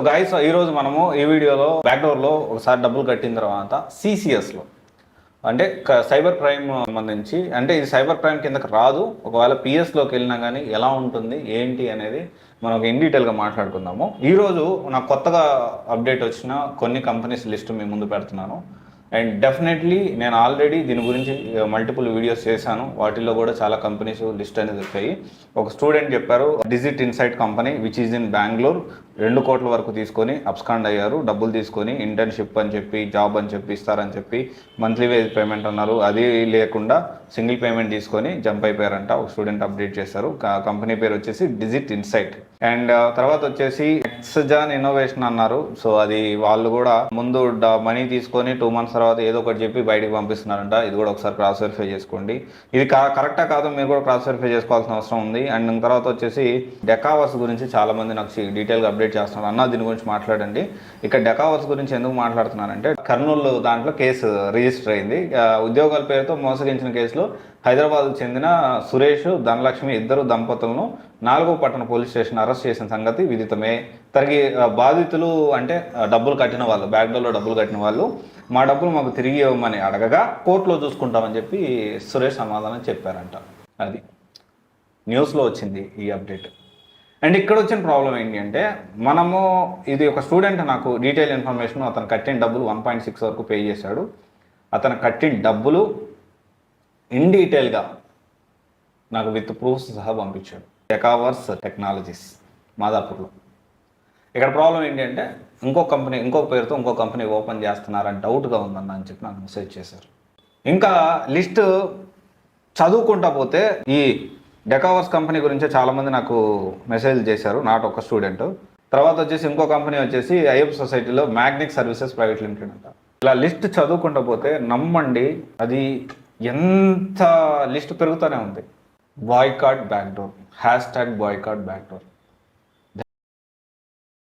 So guys ఈరోజు మనము ఈ వీడియోలో బ్యాక్డోర్లో ఒకసారి డబ్బులు కట్టిన తర్వాత సిసిఎస్లో అంటే సైబర్ క్రైమ్ సంబంధించి, అంటే ఇది సైబర్ క్రైమ్ కిందకి రాదు, ఒకవేళ పిఎస్లోకి వెళ్ళినా కానీ ఎలా ఉంటుంది ఏంటి అనేది మనం ఇన్ డీటెయిల్గా మాట్లాడుకుందాము. ఈరోజు నాకు కొత్తగా అప్డేట్ వచ్చిన కొన్ని కంపెనీస్ లిస్ట్ మీ ముందు పెడుతున్నాను. అండ్ డెఫినెట్లీ నేను ఆల్రెడీ దీని గురించి మల్టిపుల్ వీడియోస్ చేశాను, వాటిల్లో కూడా చాలా కంపెనీస్ లిస్ట్ అనేది వచ్చాయి. ఒక స్టూడెంట్ చెప్పారు, digit insight company which is in Bengaluru 2 కోట్ల వరకు తీసుకొని అబ్స్కాండ్ అయ్యారు. డబ్బులు తీసుకొని ఇంటర్న్షిప్ అని చెప్పి జాబ్ అని చెప్పి ఇస్తారని చెప్పి మంత్లీ వేజ్ పేమెంట్ అన్నారు, అది లేకుండా సింగిల్ పేమెంట్ తీసుకొని జంప్ అయిపోయారంట. ఒక స్టూడెంట్ అప్డేట్ చేశారు. కంపెనీ పేరు వచ్చేసి డిజిట్ ఇన్సైట్. అండ్ తర్వాత వచ్చేసి ఎక్స్జాన్ ఇన్నోవేషన్ అన్నారు. సో అది వాళ్ళు కూడా ముందు మనీ తీసుకొని 2 months తర్వాత ఏదో ఒకటి చెప్పి బయటికి పంపిస్తున్నారంట. ఇది కూడా ఒకసారి క్రాస్ వెరిఫై చేసుకోండి, ఇది కరెక్టా కాదో మీరు కూడా క్రాస్ వెరిఫై చేసుకోవాల్సిన అవసరం ఉంది. అండ్ తర్వాత వచ్చేసి డెకావర్స్ గురించి చాలా మంది నాకు డీటెయిల్గా అప్డేట్ చేస్తున్నారు, అన్న దీని గురించి మాట్లాడండి. ఇక్కడ డెకావర్స్ గురించి ఎందుకు మాట్లాడుతున్నానంటే, కర్నూలు దాంట్లో కేసు రిజిస్టర్ అయింది. ఉద్యోగాల పేరుతో మోసగించిన కేసులో హైదరాబాద్కు చెందిన సురేష్, ధనలక్ష్మి ఇద్దరు దంపతులను 4వ పట్టణ పోలీస్ స్టేషన్ అరెస్ట్ చేసిన సంగతి విదితమే. బాధితులు అంటే డబ్బులు కట్టిన వాళ్ళు, బ్యాక్డోర్లో డబ్బులు కట్టిన వాళ్ళు మా డబ్బులు మాకు తిరిగి ఇవ్వమని అడగగా కోర్టులో చూసుకుంటామని చెప్పి సురేష్ సమాధానం చెప్పారంట. అది న్యూస్లో వచ్చింది ఈ అప్డేట్. అండ్ ఇక్కడ వచ్చిన ప్రాబ్లం ఏంటి అంటే, మనము ఇది ఒక స్టూడెంట్ నాకు డీటెయిల్ ఇన్ఫర్మేషన్, అతను కట్టిన డబ్బులు 1.6 వరకు పే చేశాడు. అతను కట్టిన డబ్బులు ఇన్ డీటెయిల్గా నాకు విత్ ప్రూఫ్స్ సహా పంపించాడు. డెకావర్స్ టెక్నాలజీస్ మాదాపూర్లో. ఇక్కడ ప్రాబ్లం ఏంటి అంటే, ఇంకో పేరుతో ఇంకో కంపెనీ ఓపెన్ చేస్తున్నారని డౌట్గా ఉందన్న అని చెప్పి నాకు మెసేజ్ చేశారు. ఇంకా లిస్ట్ చదువుకుంటా పోతే ఈ డెకావర్స్ కంపెనీ గురించి చాలామంది నాకు మెసేజ్ చేశారు, నాట్ ఒక స్టూడెంట్. తర్వాత వచ్చేసి ఇంకో కంపెనీ వచ్చేసి ఐఎఫ్ సొసైటీలో మ్యాగ్నిక్ సర్వీసెస్ ప్రైవేట్ లిమిటెడ్ అంట. ఇలా లిస్ట్ చదువుకుంటా పోతే నమ్మండి, అది ఎంత లిస్ట్ పెరుగుతూనే ఉంది. Boycott backdoor, #boycott backdoor.